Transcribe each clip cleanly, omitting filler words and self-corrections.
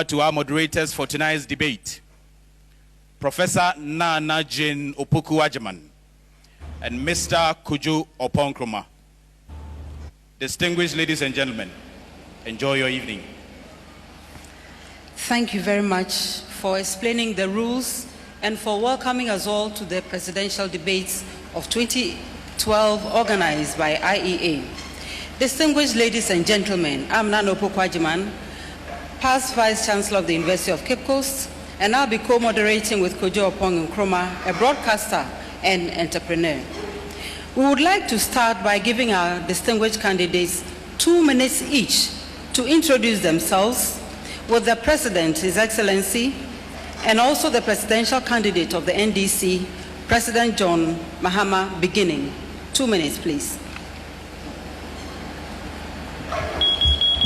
To our moderators for tonight's debate, Professor Nana Jane Opoku Ajaman and Mr. Kujo Oponkroma. Distinguished ladies and gentlemen, enjoy your evening. Thank you very much for explaining the rules and for welcoming us all to the presidential debates of 2012 organized by IEA. Distinguished ladies and gentlemen, I'm Nana Opoku Ajaman, past Vice Chancellor of the University of Cape Coast, and I'll be co-moderating with Kojo Oponkroma, a broadcaster and entrepreneur. We would like to start by giving our distinguished candidates 2 minutes each to introduce themselves, with the President, His Excellency, and also the presidential candidate of the NDC, President John Mahama, beginning. 2 minutes, please.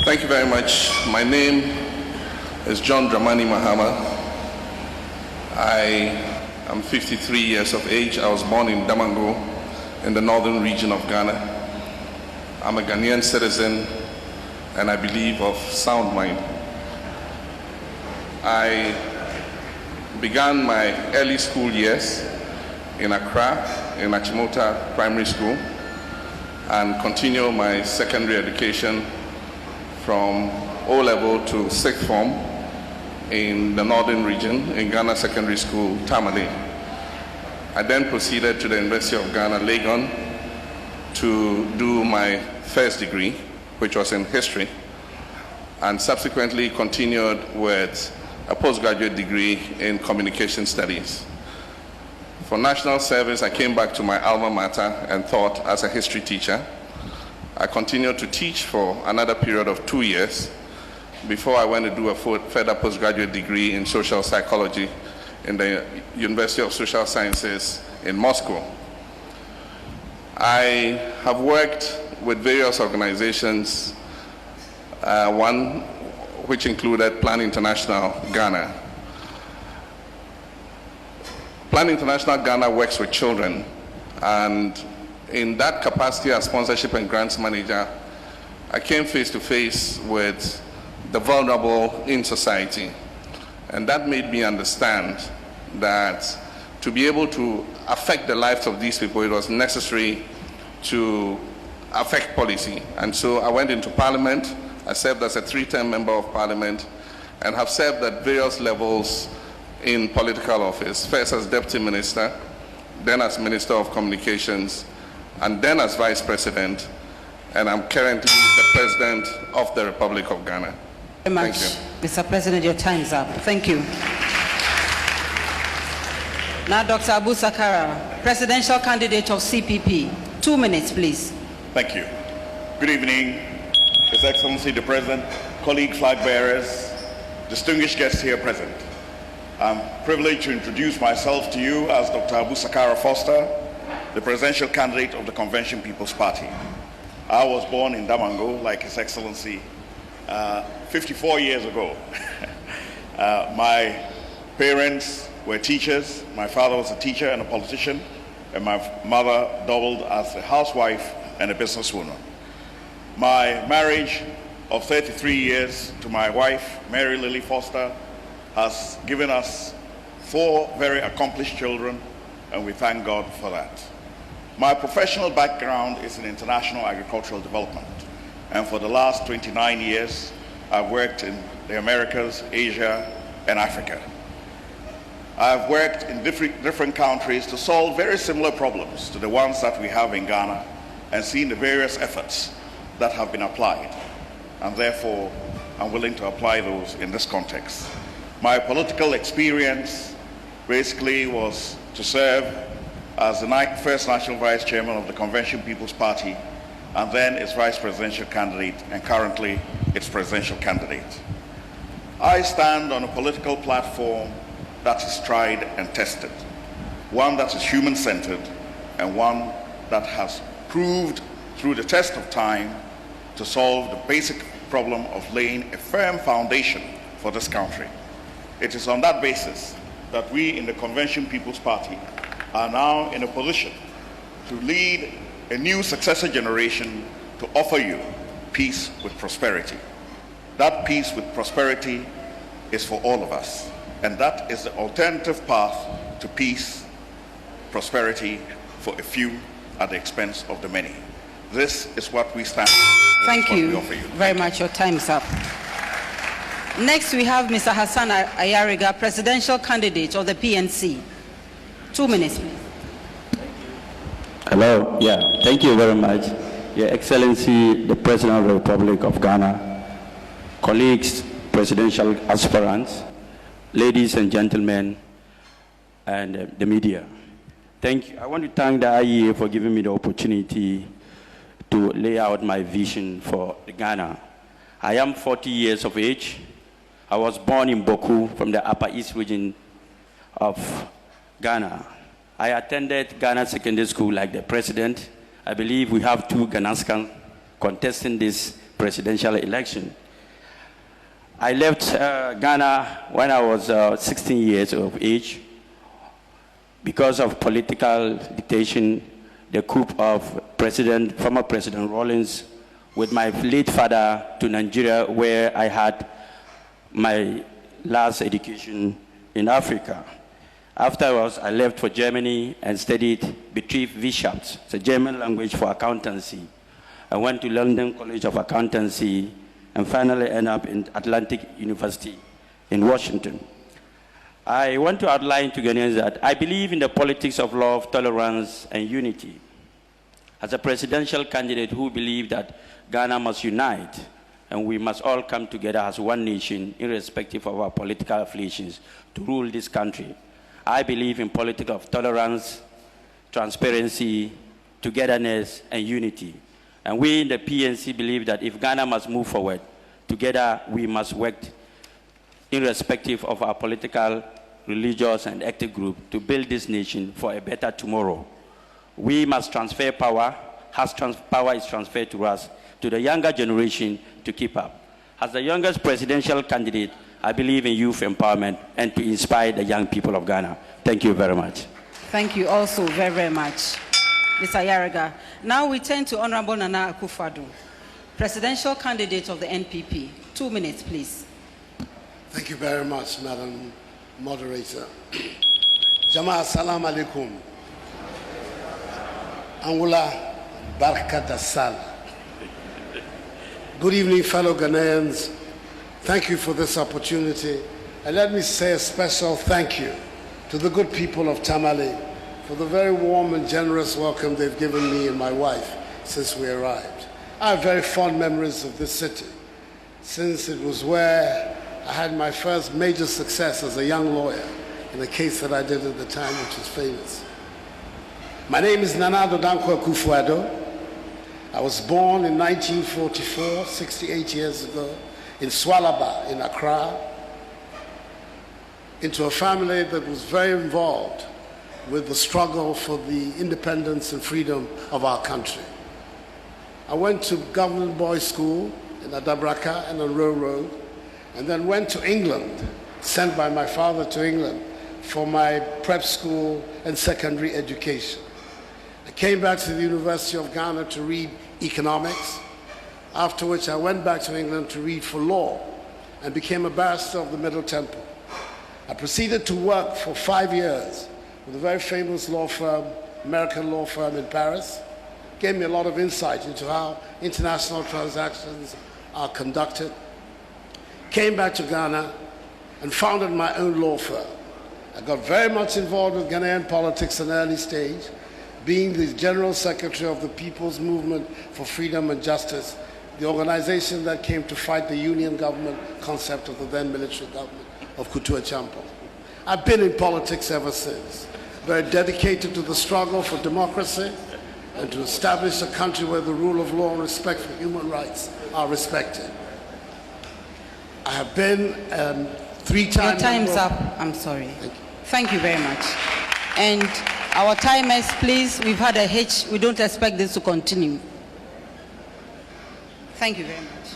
Thank you very much. My name is John Dramani Mahama. I am 53 years of age. I was born in Damango in the northern region of Ghana. I'm a Ghanaian citizen and I believe of sound mind. I began my early school years in Accra, in Achimota Primary School, and continued my secondary education from O-level to 6th form in the northern region in Ghana Secondary School, Tamale. I then proceeded to the University of Ghana, Legon, to do my first degree, which was in history, and subsequently continued with a postgraduate degree in communication studies. For national service, I came back to my alma mater and taught as a history teacher. I continued to teach for another period of 2 years before I went to do a further postgraduate degree in social psychology in the University of Social Sciences in Moscow. I have worked with various organizations, one which included Plan International Ghana. Plan International Ghana works with children, and in that capacity as sponsorship and grants manager, I came face to face with the vulnerable in society. And that made me understand that to be able to affect the lives of these people, it was necessary to affect policy. And so I went into Parliament. I served as a 3-term member of Parliament and have served at various levels in political office, first as Deputy Minister, then as Minister of Communications, and then as Vice President, and I'm currently the President of the Republic of Ghana. Very much. Thank you. Mr. President, your time is up. Thank you. Now, Dr. Abu Sakara, presidential candidate of CPP. 2 minutes, please. Thank you. Good evening, His Excellency the President, colleague flag bearers, distinguished guests here present. I'm privileged to introduce myself to you as Dr. Abu Sakara Foster, the presidential candidate of the Convention People's Party. I was born in Damango, like His Excellency, 54 years ago. My parents were teachers. My father was a teacher and a politician, and my mother doubled as a housewife and a businesswoman. My marriage of 33 years to my wife, Mary Lily Foster, has given us 4 very accomplished children, and we thank God for that. My professional background is in international agricultural development, and for the last 29 years, I've worked in the Americas, Asia, and Africa. I've worked in different countries to solve very similar problems to the ones that we have in Ghana, and seen the various efforts that have been applied, and therefore I'm willing to apply those in this context. My political experience basically was to serve as the first national vice chairman of the Convention People's Party, and then its vice presidential candidate, and currently its presidential candidate. I stand on a political platform that is tried and tested, one that is human-centered, and one that has proved through the test of time to solve the basic problem of laying a firm foundation for this country. It is on that basis that we in the Convention People's Party are now in a position to lead a new successor generation to offer you peace with prosperity. That peace with prosperity is for all of us, and that is the alternative path to peace, prosperity for a few at the expense of the many. This is what we stand for. Thank you very much. Your time is up. Next, we have Mr. Hassan Ayariga, presidential candidate of the PNC. 2 minutes, please. Hello. Yeah, thank you very much. Your Excellency, the President of the Republic of Ghana, colleagues, presidential aspirants, ladies and gentlemen, and the media. Thank you. I want to thank the IEA for giving me the opportunity to lay out my vision for Ghana. I am 40 years of age. I was born in Boku from the Upper East region of Ghana. I attended Ghana Secondary School like the president. I believe we have 2 Ghanaians contesting this presidential election. I left Ghana when I was 16 years of age because of political dictation, the coup of former President Rawlings, with my late father to Nigeria, where I had my last education in Africa. Afterwards, I left for Germany and studied Betriebswirtschaft, it's a German language for accountancy. I went to London College of Accountancy and finally ended up in Atlantic University in Washington. I want to outline to Ghanaians that I believe in the politics of love, tolerance, and unity. As a presidential candidate who believes that Ghana must unite and we must all come together as one nation, irrespective of our political affiliations, to rule this country. I believe in politics of tolerance, transparency, togetherness, and unity. And we in the PNC believe that if Ghana must move forward, together we must work irrespective of our political, religious, and ethnic group to build this nation for a better tomorrow. We must transfer power, as power is transferred to us, to the younger generation to keep up. As the youngest presidential candidate, I believe in youth empowerment and to inspire the young people of Ghana. Thank you very much. Thank you also very, very much, Mr. Ayariga. Now we turn to Honorable Nana Akufo-Addo, presidential candidate of the NPP. 2 minutes, please. Thank you very much, Madam Moderator. Jama'a, salam alaikum. Angula Barka Sal. Good evening, fellow Ghanaians. Thank you for this opportunity. And let me say a special thank you to the good people of Tamale for the very warm and generous welcome they've given me and my wife since we arrived. I have very fond memories of this city, since it was where I had my first major success as a young lawyer in a case that I did at the time, which is famous. My name is Nana Addo Akufo-Addo. I was born in 1944, 68 years ago, in Swalaba, in Accra, into a family that was very involved with the struggle for the independence and freedom of our country. I went to government boys' school in Adabraka and on Row Road, and then went to England, sent by my father to England for my prep school and secondary education. I came back to the University of Ghana to read economics, after which I went back to England to read for law and became a barrister of the Middle Temple. I proceeded to work for 5 years with a very famous law firm, American law firm in Paris. Gave me a lot of insight into how international transactions are conducted. Came back to Ghana and founded my own law firm. I got very much involved with Ghanaian politics at an early stage, being the General Secretary of the People's Movement for Freedom and Justice, the organization that came to fight the union government concept of the then military government of Kutu Champo. I've been in politics ever since, very dedicated to the struggle for democracy and to establish a country where the rule of law and respect for human rights are respected. I have been 3 times... Your time's up. I'm sorry. Thank you very much. And our timers, please, we've had a hitch. We don't expect this to continue. Thank you very much.